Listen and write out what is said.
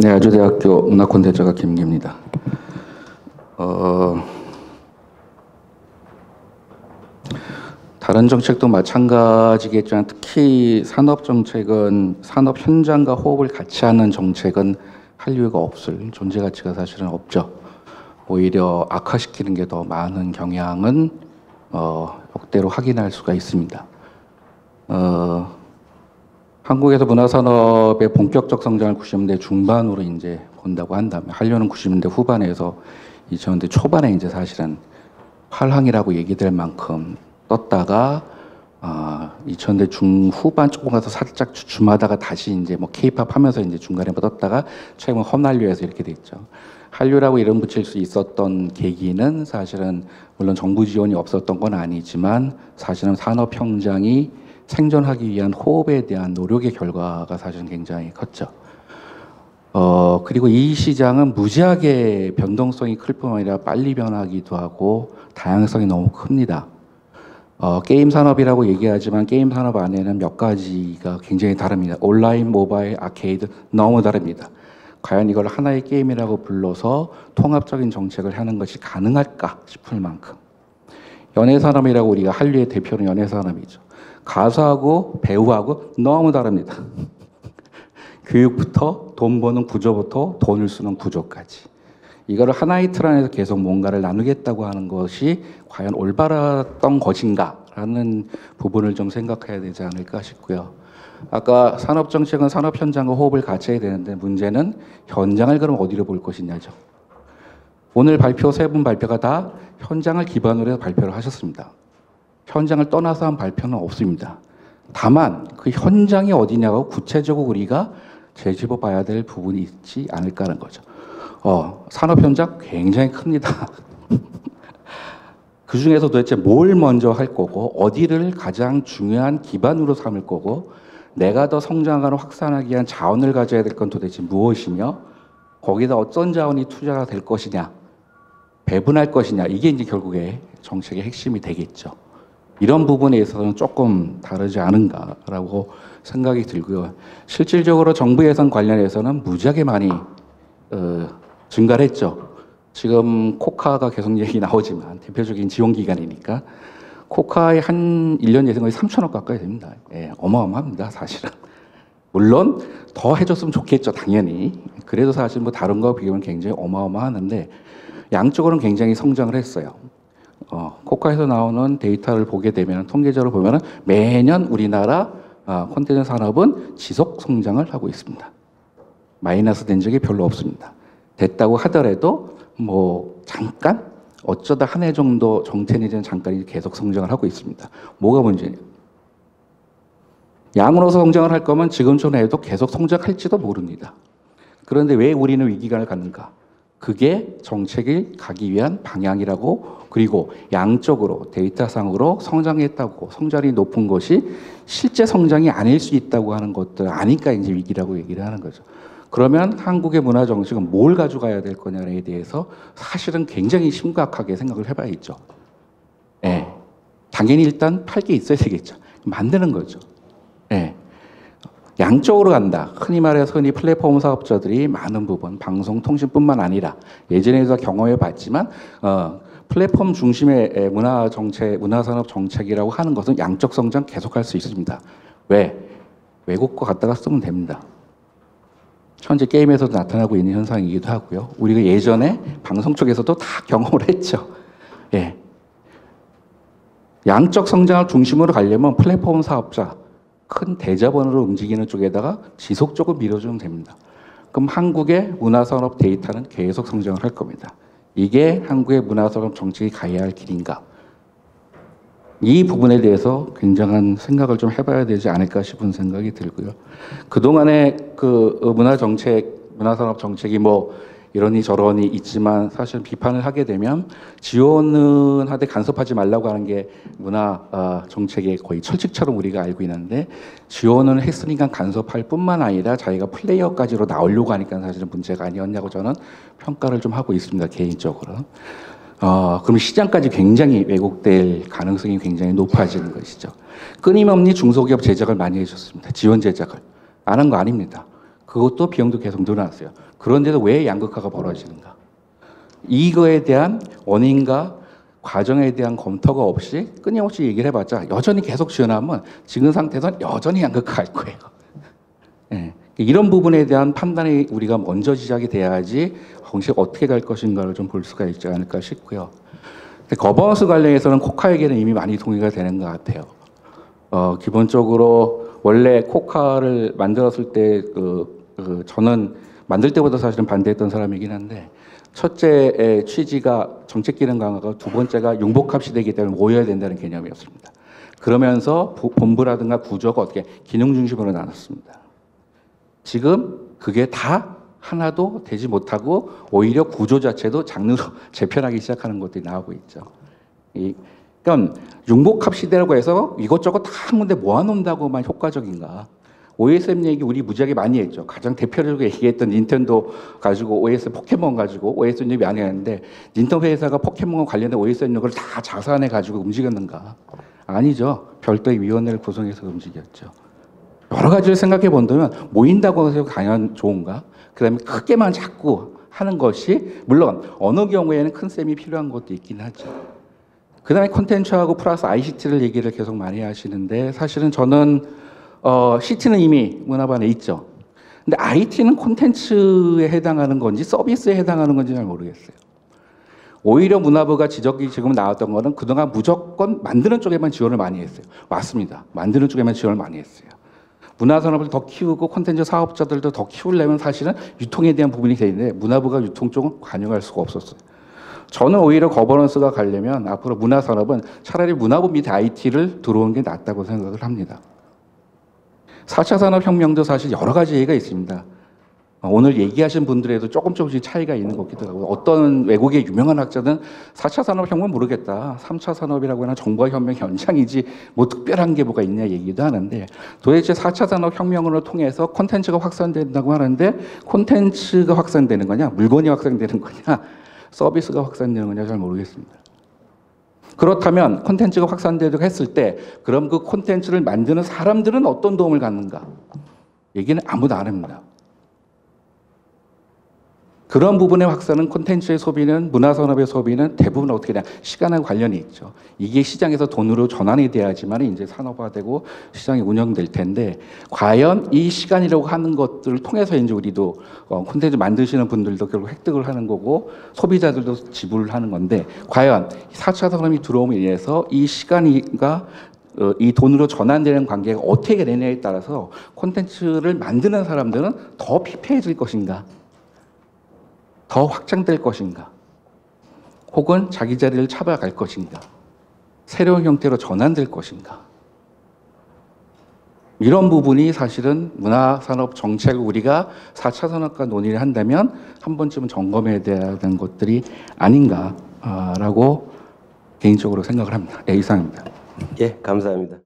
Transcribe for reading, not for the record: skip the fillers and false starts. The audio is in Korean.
네, 아주대학교 문화콘텐츠가 김기입니다. 다른 정책도 마찬가지겠지만 특히 산업 정책은 산업 현장과 호흡을 같이 하는 정책은 할 이유가 없을 존재 가치가 사실은 없죠. 오히려 악화시키는 게 더 많은 경향은 역대로 확인할 수가 있습니다. 한국에서 문화산업의 본격적 성장을 90년대 중반으로 이제 본다고 한다면 하려는 90년대 후반에서 2000년대 초반에 이제 사실은 활황이라고 얘기될 만큼 떴다가 2000년대 중후반 조금 가서 살짝 주춤하다가 다시 이제 뭐 케이팝 하면서 이제 중간에 떴다가 최근 험한류에서 이렇게 됐죠. 한류라고 이름 붙일 수 있었던 계기는 사실은 물론 정부 지원이 없었던 건 아니지만 사실은 산업 현장이 생존하기 위한 호흡에 대한 노력의 결과가 사실은 굉장히 컸죠. 그리고 이 시장은 무지하게 변동성이 클 뿐만 아니라 빨리 변하기도 하고 다양성이 너무 큽니다. 게임 산업이라고 얘기하지만 게임 산업 안에는 몇 가지가 굉장히 다릅니다. 온라인, 모바일, 아케이드 너무 다릅니다. 과연 이걸 하나의 게임이라고 불러서 통합적인 정책을 하는 것이 가능할까 싶을 만큼. 연예 산업이라고 우리가 한류의 대표는 연예 산업이죠. 가수하고 배우하고 너무 다릅니다. 교육부터 돈 버는 구조부터 돈을 쓰는 구조까지. 이거를 하나의 틀 안에서 계속 뭔가를 나누겠다고 하는 것이 과연 올바랐던 것인가라는 부분을 좀 생각해야 되지 않을까 싶고요. 아까 산업정책은 산업 현장과 호흡을 같이 해야 되는데 문제는 현장을 그럼 어디로 볼 것이냐죠. 오늘 발표 세 분 발표가 다 현장을 기반으로 해서 발표를 하셨습니다. 현장을 떠나서 한 발표는 없습니다. 다만 그 현장이 어디냐고 구체적으로 우리가 되짚어 봐야 될 부분이 있지 않을까 하는 거죠. 산업 현장 굉장히 큽니다. 그 중에서 도대체 뭘 먼저 할 거고 어디를 가장 중요한 기반으로 삼을 거고 내가 더 성장하고 확산하기 위한 자원을 가져야 될 건 도대체 무엇이며 거기다 어떤 자원이 투자가 될 것이냐 배분할 것이냐 이게 이제 결국에 정책의 핵심이 되겠죠. 이런 부분에 있어서는 조금 다르지 않은가라고 생각이 들고요. 실질적으로 정부 예산 관련해서는 무지하게 많이 증가를 했죠. 지금 코카가 계속 얘기 나오지만 대표적인 지원 기관이니까 코카의 한 1년 예산 거의 3천억 가까이 됩니다. 예, 어마어마합니다, 사실은. 물론 더 해줬으면 좋겠죠, 당연히. 그래도 사실 뭐 다른 거 비교하면 굉장히 어마어마하는데 양쪽으로는 굉장히 성장을 했어요. 코카에서 나오는 데이터를 보게 되면 통계적으로 보면 매년 우리나라 콘텐츠 산업은 지속 성장을 하고 있습니다. 마이너스 된 적이 별로 없습니다. 됐다고 하더라도 뭐 잠깐 어쩌다 한 해 정도 정체되는 잠깐 계속 성장을 하고 있습니다. 뭐가 문제냐? 양으로서 성장을 할 거면 지금처럼 해도 계속 성장할지도 모릅니다. 그런데 왜 우리는 위기감을 갖는가? 그게 정책이 가기 위한 방향이라고 그리고 양적으로 데이터상으로 성장했다고 성장이 높은 것이 실제 성장이 아닐 수 있다고 하는 것들 아니까 이제 위기라고 얘기를 하는 거죠. 그러면 한국의 문화 정책은 뭘 가져가야 될 거냐에 대해서 사실은 굉장히 심각하게 생각을 해봐야겠죠. 예. 당연히 일단 팔 게 있어야 되겠죠. 만드는 거죠. 예. 양쪽으로 간다. 흔히 말해서 흔히 플랫폼 사업자들이 많은 부분, 방송, 통신뿐만 아니라 예전에도 경험해 봤지만 플랫폼 중심의 문화 정책, 문화산업 정책이라고 하는 것은 양적 성장 계속할 수 있습니다. 왜? 외국 거 갖다가 쓰면 됩니다. 현재 게임에서도 나타나고 있는 현상이기도 하고요. 우리가 예전에 방송 쪽에서도 다 경험을 했죠. 예. 양적 성장을 중심으로 가려면 플랫폼 사업자, 큰 대자본으로 움직이는 쪽에다가 지속적으로 밀어주면 됩니다. 그럼 한국의 문화산업 데이터는 계속 성장을 할 겁니다. 이게 한국의 문화산업 정책이 가야 할 길인가? 이 부분에 대해서 굉장한 생각을 좀 해봐야 되지 않을까 싶은 생각이 들고요. 그동안의 그 문화산업 정책이 뭐 이러니 저러니 있지만 사실 비판을 하게 되면 지원은 하되 간섭하지 말라고 하는 게 문화 정책의 거의 철칙처럼 우리가 알고 있는데 지원을 했으니까 간섭할 뿐만 아니라 자기가 플레이어까지로 나오려고 하니까 사실은 문제가 아니었냐고 저는 평가를 좀 하고 있습니다, 개인적으로. 그럼 시장까지 굉장히 왜곡될 가능성이 굉장히 높아지는 것이죠. 끊임없이 중소기업 제작을 많이 해줬습니다. 지원 제작을. 안 한 거 아닙니다. 그것도 비용도 계속 늘어났어요. 그런데도 왜 양극화가 벌어지는가? 이거에 대한 원인과 과정에 대한 검토가 없이 끊임없이 얘기를 해봤자 여전히 계속 지어나면 지금 상태에서는 여전히 양극화할 거예요. 예. 이런 부분에 대한 판단이 우리가 먼저 시작이 돼야지 정책 어떻게 갈 것인가를 좀 볼 수가 있지 않을까 싶고요. 거버넌스 관련해서는 코카에게는 이미 많이 동의가 되는 것 같아요. 기본적으로 원래 코카를 만들었을 때 저는 만들 때보다 사실은 반대했던 사람이긴 한데 첫째의 취지가 정책 기능 강화가 두 번째가 융복합 시대이기 때문에 모여야 된다는 개념이었습니다. 그러면서 본부라든가 구조가 어떻게 기능 중심으로 나눴습니다. 지금 그게 다 하나도 되지 못하고 오히려 구조 자체도 장르로 재편하기 시작하는 것들이 나오고 있죠. 그러니까 융복합 시대라고 해서 이것저것 다 한 군데 모아놓는다고만 효과적인가? OSM 얘기 우리 무지하게 많이 했죠. 가장 대표적으로 얘기했던 닌텐도 가지고 OS 포켓몬 가지고 OSM 얘기 많이 했는데 닌텐도 회사가 포켓몬과 관련된 OSM 력을 다 자산해 가지고 움직였는가? 아니죠. 별도의 위원회를 구성해서 움직였죠. 여러 가지를 생각해 본다면 모인다고 해서 과연 좋은가? 그다음에 크게만 자꾸 하는 것이 물론 어느 경우에는 큰 셈이 필요한 것도 있긴 하죠. 그다음에 콘텐츠하고 플러스 ICT를 얘기를 계속 많이 하시는데 사실은 저는 CT는 이미 문화반에 있죠. 근데 IT는 콘텐츠에 해당하는 건지 서비스에 해당하는 건지 잘 모르겠어요. 오히려 문화부가 지적이 지금 나왔던 거는 그동안 무조건 만드는 쪽에만 지원을 많이 했어요. 맞습니다. 만드는 쪽에만 지원을 많이 했어요. 문화산업을 더 키우고 콘텐츠 사업자들도 더 키우려면 사실은 유통에 대한 부분이 되는데 문화부가 유통 쪽은 관여할 수가 없었어요. 저는 오히려 거버넌스가 가려면 앞으로 문화산업은 차라리 문화부 밑에 IT를 들어오는 게 낫다고 생각을 합니다. 4차 산업혁명도 사실 여러 가지 얘기가 있습니다. 오늘 얘기하신 분들에도 조금씩 차이가 있는 것 같기도 하고 어떤 외국의 유명한 학자는 4차 산업혁명 모르겠다. 3차 산업이라고 하는 정보화 혁명 현장이지 뭐 특별한 게 뭐가 있냐 얘기도 하는데 도대체 4차 산업혁명을 통해서 콘텐츠가 확산된다고 하는데 콘텐츠가 확산되는 거냐 물건이 확산되는 거냐 서비스가 확산되는 거냐 잘 모르겠습니다. 그렇다면 콘텐츠가 확산되도록 했을 때 그럼 그 콘텐츠를 만드는 사람들은 어떤 도움을 갖는가? 얘기는 아무도 안 합니다. 그런 부분의 확산은 콘텐츠의 소비는 문화산업의 소비는 대부분 어떻게 되냐 시간과 관련이 있죠. 이게 시장에서 돈으로 전환이 돼야지만 이제 산업화되고 시장이 운영될 텐데 과연 이 시간이라고 하는 것들을 통해서 이제 우리도 콘텐츠 만드시는 분들도 결국 획득을 하는 거고 소비자들도 지불을 하는 건데 과연 4차 산업이 들어옴에 의해서 이 시간이가 이 돈으로 전환되는 관계가 어떻게 되냐에 따라서 콘텐츠를 만드는 사람들은 더 피폐해질 것인가? 더 확장될 것인가? 혹은 자기 자리를 잡아갈 것인가? 새로운 형태로 전환될 것인가? 이런 부분이 사실은 문화산업 정책을 우리가 4차 산업과 논의를 한다면 한 번쯤은 점검해야 되는 것들이 아닌가라고 개인적으로 생각을 합니다. 네, 이상입니다. 예, 감사합니다.